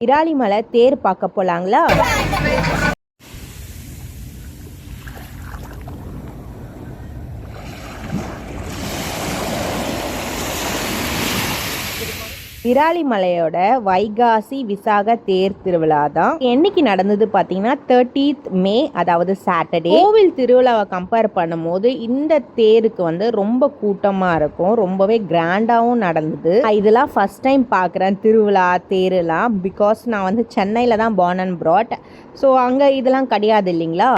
விராலிமலை தேர் பார்க்க போலாங்களா? விராலிமலையோட வைகாசி விசாக தேர் திருவிழா தான் என்னைக்கு நடந்தது பார்த்தீங்கன்னா 30th மே, அதாவது சாட்டர்டே. கோவில் திருவிழாவை கம்பேர் பண்ணும்போது இந்த தேருக்கு வந்து ரொம்ப கூட்டமாக இருக்கும், ரொம்பவே கிராண்டாகவும் நடந்தது. இதெல்லாம் ஃபர்ஸ்ட் டைம் பார்க்குறேன் திருவிழா தேருலாம். பிகாஸ் நான் வந்து சென்னையில் தான் பார்ன் அண்ட் ப்ராட். ஸோ அங்கே இதெல்லாம் கிடையாது இல்லைங்களா.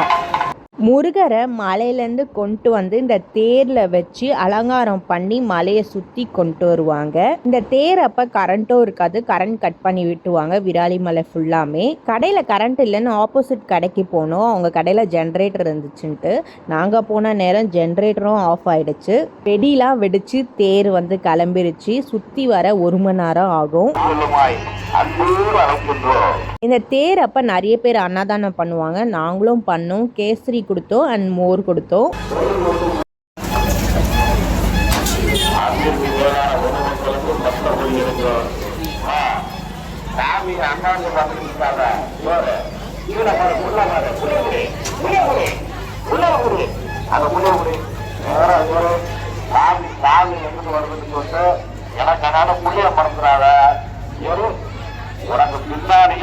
முருகரை மலையிலேருந்து கொண்டு வந்து இந்த தேரில் வச்சு அலங்காரம் பண்ணி மலையை சுற்றி கொண்டு வருவாங்க. இந்த தேர் அப்போ கரண்ட்டும் இருக்காது, கரண்ட் கட் பண்ணி விட்டுவாங்க விராலிமலை ஃபுல்லாமே. கடையில் கரண்ட் இல்லைன்னு ஆப்போசிட் கடைக்கு போனோம். அவங்க கடையில் ஜென்ரேட்டர் இருந்துச்சுன்ட்டு நாங்கள் போன நேரம் ஜென்ரேட்டரும் ஆஃப் ஆகிடுச்சு. வெடிலாம் வெடித்து தேர் வந்து கிளம்பிருச்சு. சுற்றி வர 1 மணி நேரம் ஆகும். இந்த தேர் அப்போ நிறைய பேர் அன்னதானம் பண்ணுவாங்க. நாங்களும் பண்ணோம். கேசரி கொடுத்தோம் அண்ட் மோர் கொடுத்தோம். உனக்கு பின்னாடி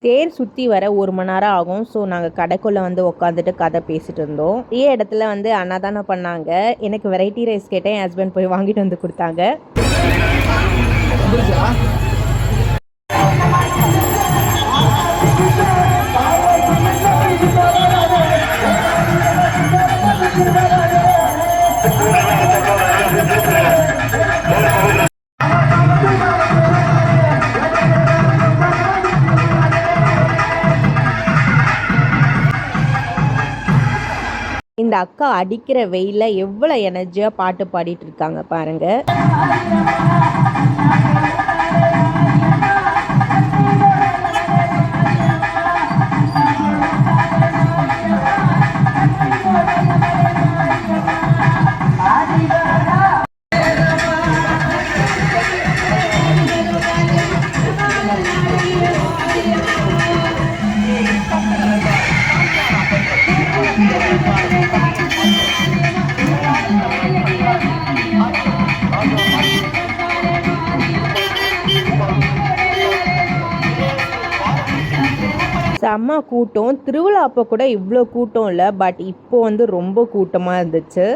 தேர் சுற்றி வர 1 மணி நேரம் ஆகும். ஸோ நாங்கள் கடைக்குள்ளே வந்து உட்காந்துட்டு கதை பேசிகிட்டு இருந்தோம். இதே இடத்துல வந்து அன்னதானம் பண்ணாங்க. எனக்கு வெரைட்டி ரைஸ் கேட்டேன், என் ஹஸ்பண்ட் போய் வாங்கிட்டு வந்து கொடுத்தாங்க. இந்த அக்கா அடிக்கிற வெயில எவ்வளோ எனர்ஜியா பாட்டு பாடிட்டு இருக்காங்க பாருங்க. செம்ம கூட்டம். திருவிழா அப்போ கூட இவ்வளோ கூட்டம் இல்லை, பட் இப்போ வந்து ரொம்ப கூட்டமாக இருந்துச்சு.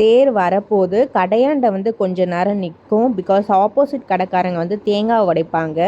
தேர் வரப்போது கடையாண்ட வந்து கொஞ்ச நேரம் நிற்கும். பிகாஸ் ஆப்போசிட் கடைக்காரங்க வந்து தேங்காய் உடைப்பாங்க.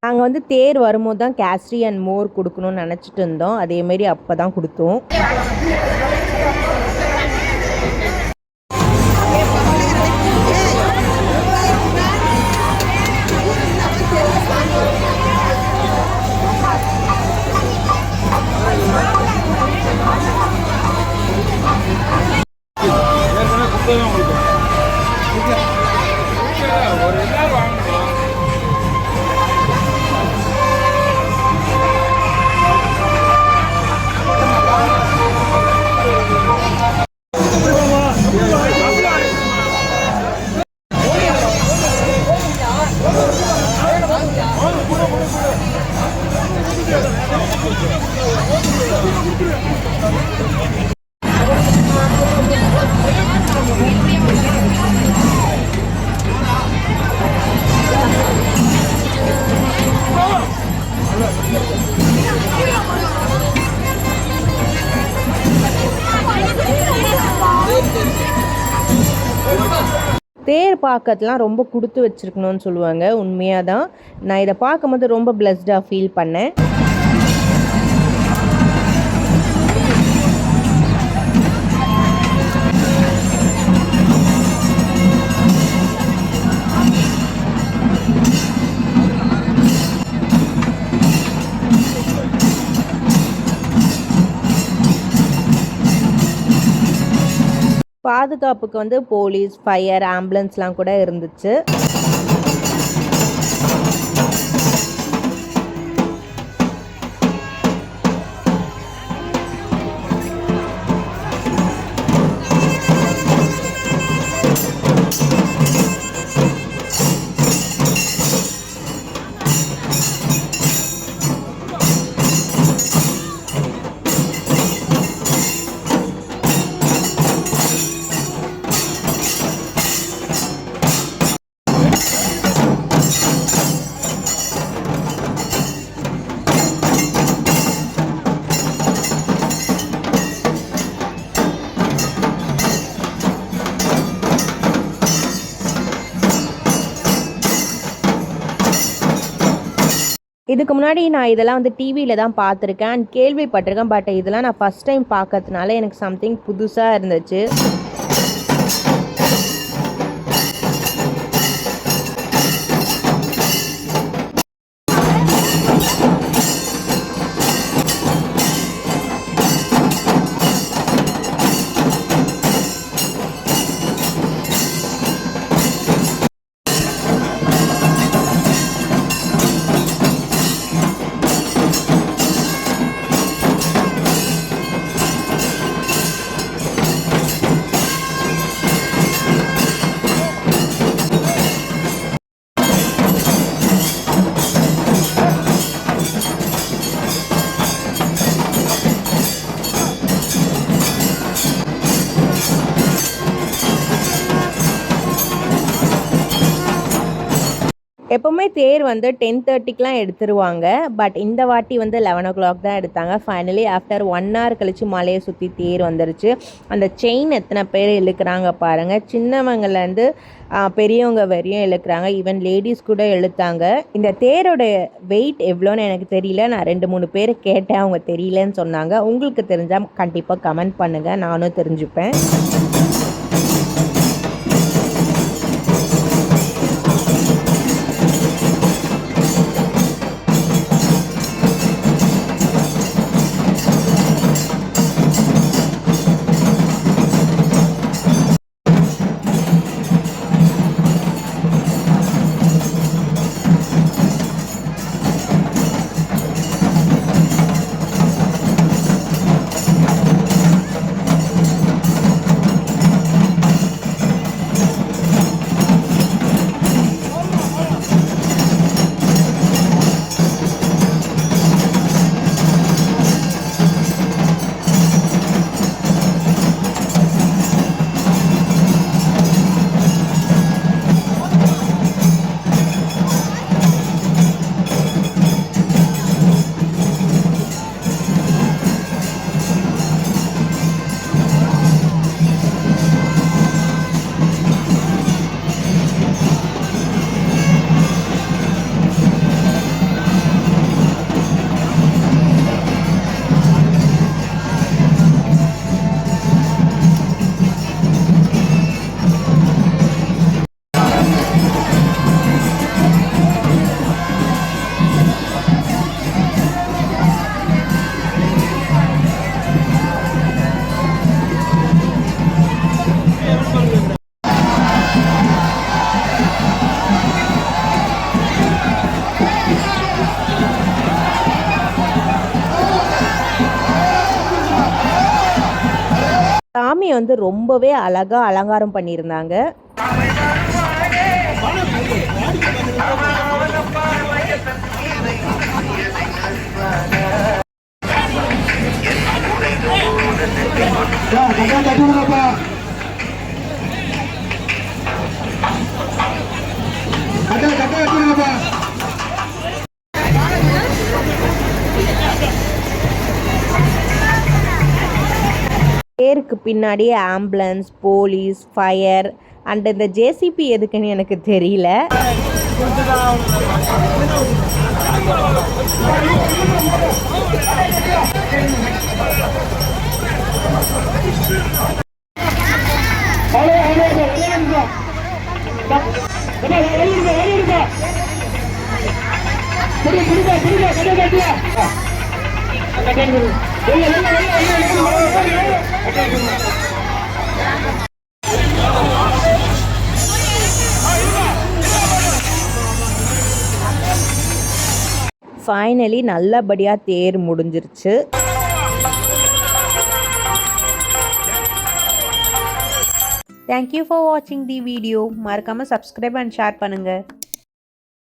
நாங்கள் வந்து தேர் வரும்போது தான் கேசரி அண்ட் மோர் கொடுக்கணும்னு நினச்சிட்டு இருந்தோம். அதேமாரி அப்போ தான் கொடுத்தோம். தேர் பார்க்கறதுலாம் ரொம்ப கொடுத்து வச்சிருக்கணும்னு சொல்லுவாங்க. உண்மையாக தான். நான் இதை பார்க்கும்போது ரொம்ப பிளஸ்டாக ஃபீல் பண்ணேன். பாதுகாப்புக்கு வந்து போலீஸ், ஃபயர், ஆம்புலன்ஸ்லாம் கூட இருந்துச்சு. இதுக்கு முன்னாடி நான் இதெல்லாம் வந்து டிவியில் தான் பார்த்துருக்கேன் அண்ட் கேள்விப்பட்டிருக்கேன். பட் இதெல்லாம் நான் ஃபஸ்ட் டைம் பார்க்கறதுனால எனக்கு சம்திங் புதுசாக இருந்துச்சு. எப்போவுமே தேர் வந்து 10:30க்குலாம் எடுத்துருவாங்க. பட் இந்த வாட்டி வந்து 11 o'clock தான் எடுத்தாங்க. ஃபைனலி ஆஃப்டர் 1 hour கழித்து மலையை சுற்றி தேர் வந்துருச்சு. அந்த செயின் எத்தனை பேர் இழுக்கிறாங்க பாருங்கள். சின்னவங்கலேருந்து பெரியவங்க வரையும் இழுக்கிறாங்க. ஈவன் லேடிஸ் கூட இழுத்தாங்க. இந்த தேரோட வெயிட் எவ்வளோன்னு எனக்கு தெரியல. நான் 2-3 பேர் கேட்டேன், அவங்க தெரியலன்னு சொன்னாங்க. உங்களுக்கு தெரிஞ்சால் கண்டிப்பாக கமெண்ட் பண்ணுங்கள், நானும் தெரிஞ்சுப்பேன். சாமியை வந்து ரொம்பவே அழகாக அலங்காரம் பண்ணியிருந்தாங்க. தேருக்கு பின்னாடியே ஆம்புலன்ஸ், போலீஸ், ஃபயர் அண்ட் இந்த ஜேசிபி எதுக்குன்னு எனக்கு தெரியல. ஃபைனலி நல்லபடியாக தேர் முடிஞ்சிருச்சு. தேங்க்யூ ஃபார் வாட்சிங் தி வீடியோ. மறக்காமல் சப்ஸ்கிரைப் அண்ட் ஷேர் பண்ணுங்கள்.